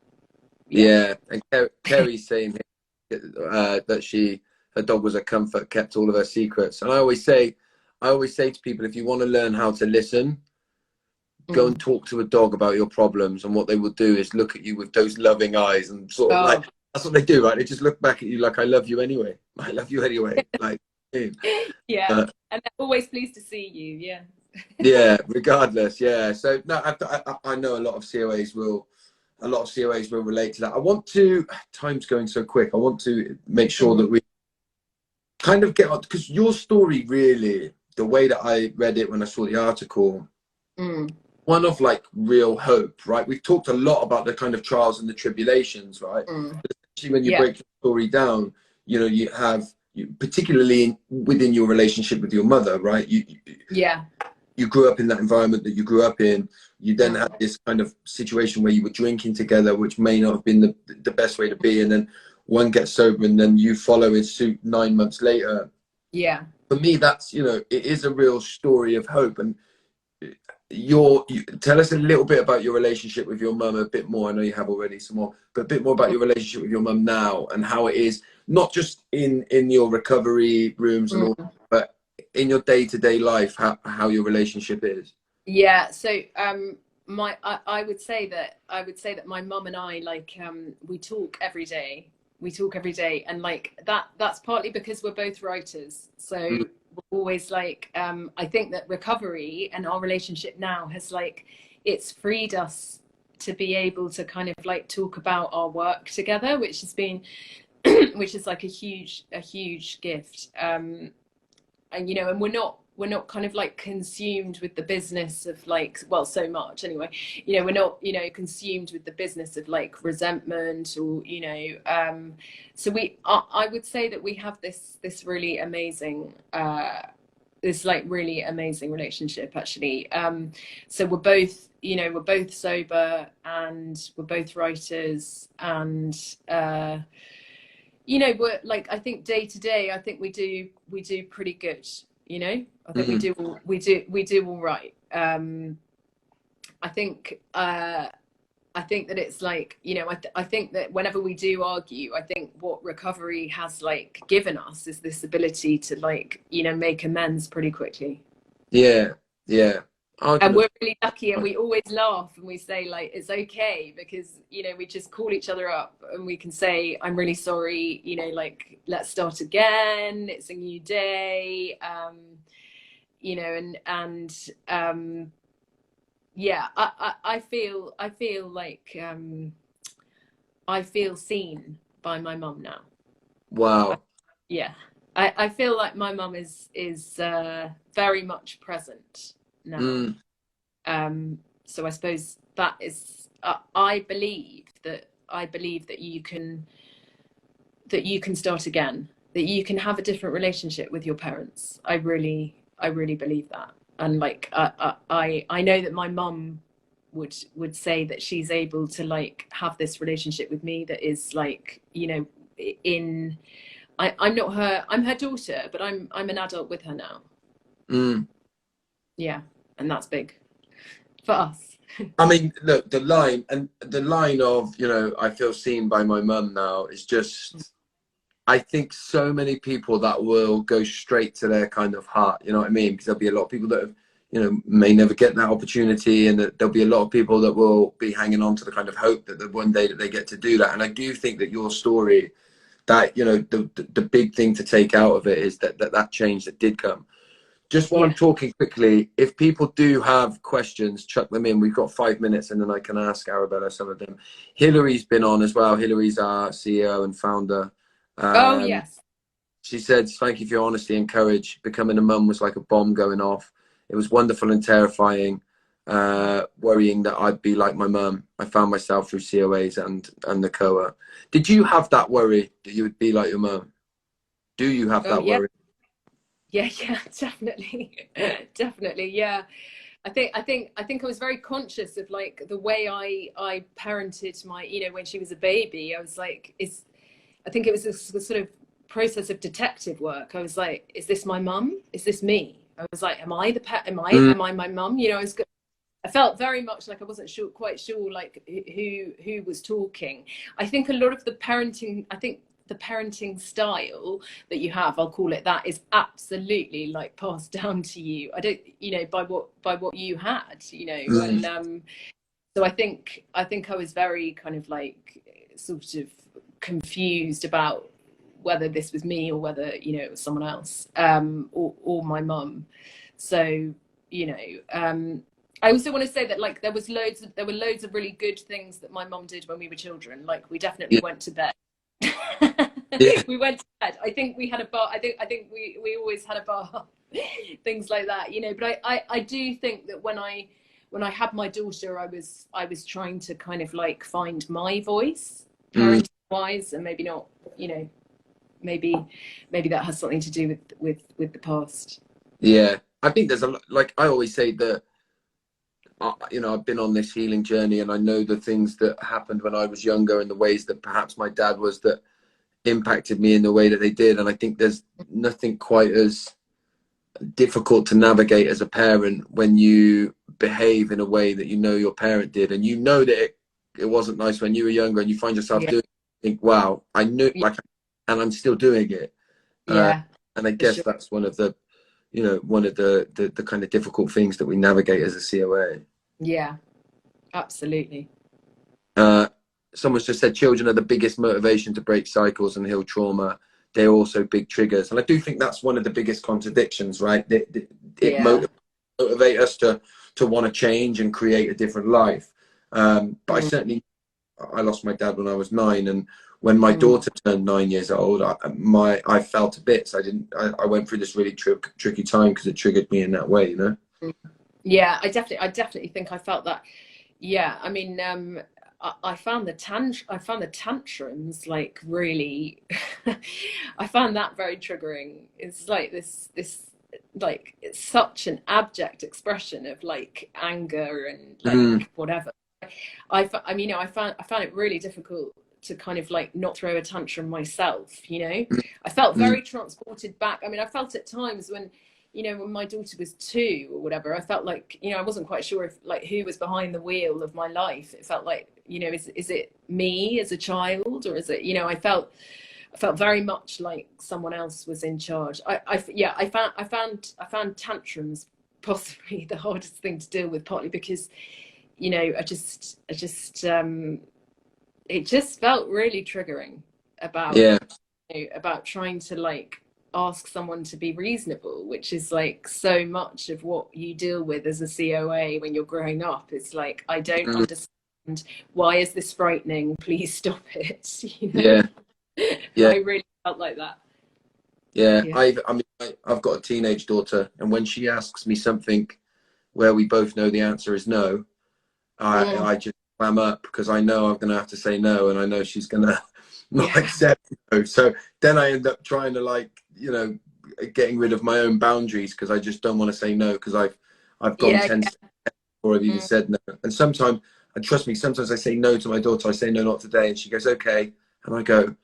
And Kerry's saying that her dog was a comfort, kept all of her secrets. And I always say to people, if you want to learn how to listen, go and talk to a dog about your problems, and what they will do is look at you with those loving eyes and sort of like, that's what they do, right? They just look back at you like, I love you anyway. I love you anyway. Like, and they're always pleased to see you. Regardless. So no, I know a lot of COAs will relate to that. I want to, time's going so quick, I want to make sure that we kind of get on, because your story really, the way that I read it when I saw the article, one of like real hope, right? We've talked a lot about the kind of trials and the tribulations, right? Especially when you break the story down, you know, you particularly within your relationship with your mother, right? you grew up in that environment that you grew up in. You then had this kind of situation where you were drinking together, which may not have been the best way to be. And then one gets sober and then you follow his suit 9 months later. Yeah. For me, that's, you know, it is a real story of hope. And tell us a little bit about your relationship with your mum, a bit more. I know you have already some more, but a bit more about your relationship with your mum now and how it is, not just in your recovery rooms and all, but in your day-to-day life, how your relationship is. Yeah. So I would say that my mum and I, like, we talk every day. And like that's partly because we're both writers. So we're always like, I think that recovery and our relationship now has, like, it's freed us to be able to kind of like talk about our work together, which has been which is like a huge gift. And you know, and we're not kind of like consumed with the business of, like, well, so much anyway, you know, we're not, you know, consumed with the business of like resentment or, you know, so I would say that we have this really amazing this like really amazing relationship, actually. So we're both, you know, we're both sober and we're both writers, and you know, we're like, I think day to day, I think we do pretty good, you know. I think we do all right. I think that it's like, you know, I think that whenever we do argue, I think what recovery has like given us is this ability to, like, you know, make amends pretty quickly. Yeah. And we're really lucky, and we always laugh and we say, like, it's okay, because, you know, we just call each other up and we can say, I'm really sorry, you know, like, let's start again, it's a new day. You know, and yeah, I feel like I feel seen by my mum now. Wow. Yeah, I feel like my mum is very much present now. So I suppose that is, I believe that you can start again, that you can have a different relationship with your parents. I really believe that. And like, I know that my mum would say that she's able to, like, have this relationship with me that is, like, you know, I'm not her, I'm her daughter, but I'm an adult with her now. Yeah, and that's big for us. I mean, look, the line of, you know, I feel seen by my mum now is just, I think so many people that will go straight to their kind of heart, you know what I mean? Because there'll be a lot of people that have, you know, may never get that opportunity, and that there'll be a lot of people that will be hanging on to the kind of hope that one day that they get to do that. And I do think that your story, that, you know, the big thing to take out of it is that change that did come. Just while I'm talking quickly, if people do have questions, chuck them in. We've got 5 minutes, and then I can ask Arabella some of them. Hillary's been on as well. Hillary's our CEO and founder. Oh, yes. She said, thank you for your honesty and courage. Becoming a mum was like a bomb going off. It was wonderful and terrifying, worrying that I'd be like my mum. I found myself through COAs and the COA. Did you have that worry that you would be like your mum? Do you have that worry? Yeah, definitely. Definitely, yeah. I think I was very conscious of, like, the way I parented my, you know, when she was a baby. I was like, I think it was this sort of process of detective work. I was like, is this my mum? Is this me? I was like, am I the pet? Am I my mum? You know, I felt very much like I wasn't quite sure, like, who was talking. I think a lot of the parenting style that you have, I'll call it that, is absolutely, like, passed down to you. I don't, you know, by what you had, you know. And so I think I was very kind of, like, sort of confused about whether this was me or whether, you know, it was someone else, or my mum. So, you know, I also want to say that, like, there were loads of really good things that my mum did when we were children. Like, we definitely went to bed. We went to bed. I think we had a bar. I think we always had a bar. Things like that, you know. But I do think that when I had my daughter, I was trying to kind of, like, find my voice, parenting wise, and maybe not, you know, maybe that has something to do with the past. Yeah, I think there's like I always say that, you know, I've been on this healing journey, and I know the things that happened when I was younger and the ways that perhaps my dad was that impacted me in the way that they did. And I think there's nothing quite as difficult to navigate as a parent when you behave in a way that you know your parent did, and you know that it wasn't nice when you were younger, and you find yourself doing it, think, wow, I knew, like, and I'm still doing it. And I guess that's one of the, you know, one of the kind of difficult things that we navigate as a COA. Yeah, absolutely. Someone's just said children are the biggest motivation to break cycles and heal trauma. They're also big triggers. And I do think that's one of the biggest contradictions, right? It motivate us to want to change and create a different life. But I lost my dad when I was 9. And when my daughter turned 9 years old, I fell to bits. I went through this really tricky time because it triggered me in that way, you know? Yeah, I definitely think I felt that. Yeah, I mean, I found the tantrums like really, I found that very triggering. It's like this like, it's such an abject expression of like anger and like whatever. I mean, you know, I found it really difficult to kind of like not throw a tantrum myself, you know. I felt very transported back. I mean, I felt at times when, you know, when my daughter was 2 or whatever, I felt like, you know, I wasn't quite sure if like who was behind the wheel of my life. It felt like, you know, is it me as a child, or is it, you know, I felt very much like someone else was in charge. I found tantrums possibly the hardest thing to deal with, partly because, you know, I just it just felt really triggering about, you know, about trying to like ask someone to be reasonable, which is like so much of what you deal with as a COA when you're growing up. It's like, I don't understand, why is this frightening, please stop it, you know? I really felt like that. I've got a teenage daughter, and when she asks me something where we both know the answer is no, I just clam up, because I know I'm gonna have to say no, and I know she's gonna not accept no. So then I end up trying to, like, you know, getting rid of my own boundaries, because I just don't want to say no, because I've gone 10 steps before I've even said no. And sometimes, and trust me, sometimes I say no to my daughter. I say no, not today, and she goes okay, and I go,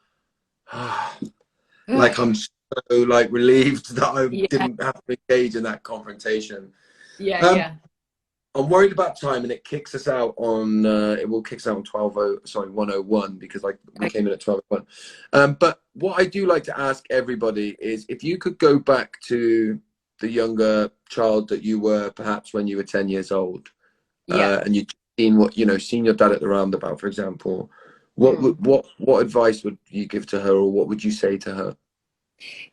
like, I'm so like relieved that I didn't have to engage in that confrontation. I'm worried about time, and it kicks us out on it will kick us out on 101, because we came in at 12:01. But what I do like to ask everybody is, if you could go back to the younger child that you were perhaps when you were 10 years old, and you'd seen your dad at the roundabout, for example, what advice would you give to her, or what would you say to her?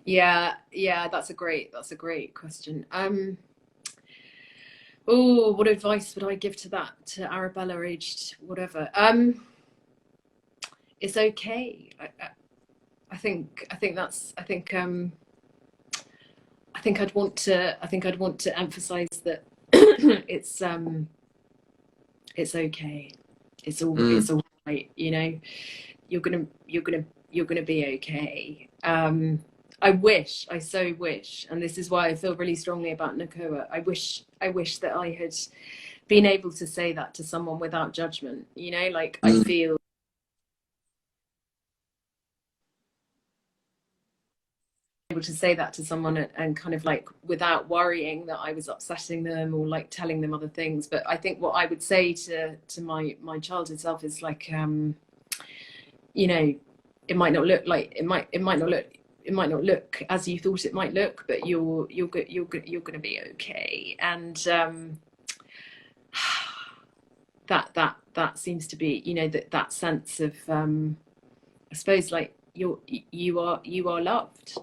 That's a great question. Oh, what advice would I give to Arabella, aged whatever? It's okay. I think I'd want to emphasize that it's okay. It's all right, you know. You're gonna be okay. I so wish, and this is why I feel really strongly about NACOA. I wish that I had been able to say that to someone without judgment, you know, like I feel able to say that to someone and kind of like without worrying that I was upsetting them or like telling them other things. But I think what I would say to my childhood self is like, you know, it might not look as you thought it might look, but you're gonna be okay. And that seems to be, you know, that sense of I suppose like you are loved.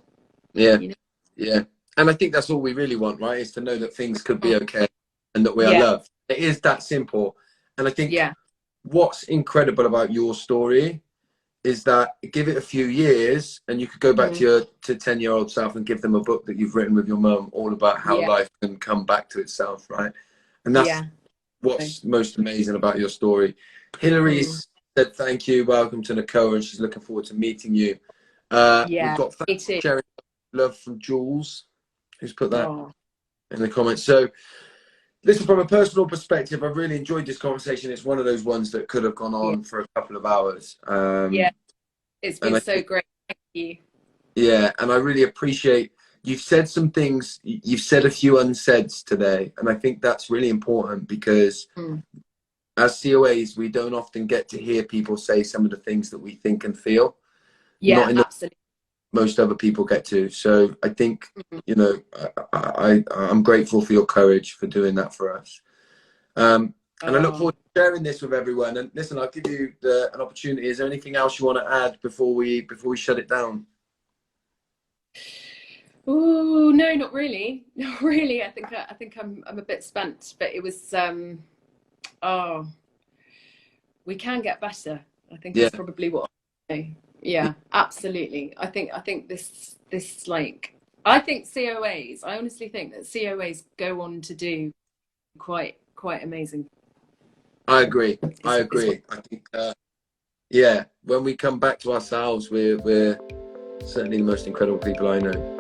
You know? And I think that's all we really want, right? Is to know that things could be okay, and that we are loved. It is that simple. And I think what's incredible about your story is that, give it a few years and you could go back to your 10-year-old self and give them a book that you've written with your mum, all about how life can come back to itself, right? And that's what's most amazing about your story. Hilary said thank you, welcome to NACOA, and she's looking forward to meeting you. We've got sharing love from Jules, who's put that. in the comments. So listen, from a personal perspective, I've really enjoyed this conversation. It's one of those ones that could have gone on for a couple of hours. Yeah, it's been so great. Thank you. Yeah, and I really appreciate you've said some things. You've said a few unsaids today, and I think that's really important because as COAs, we don't often get to hear people say some of the things that we think and feel. Yeah, not in the absolutely. most other people get to. So I think, you know, I'm grateful for your courage for doing that for us. And I look forward to sharing this with everyone. And listen, I'll give you an opportunity. Is there anything else you want to add before we shut it down? Oh no, not really. Not really. I think I'm a bit spent, but it was we can get better. I think it's probably what I say. Yeah, absolutely. I think this like I think COAs, I honestly think that COAs go on to do quite amazing. I agree. I think yeah, when we come back to ourselves, we're certainly the most incredible people I know.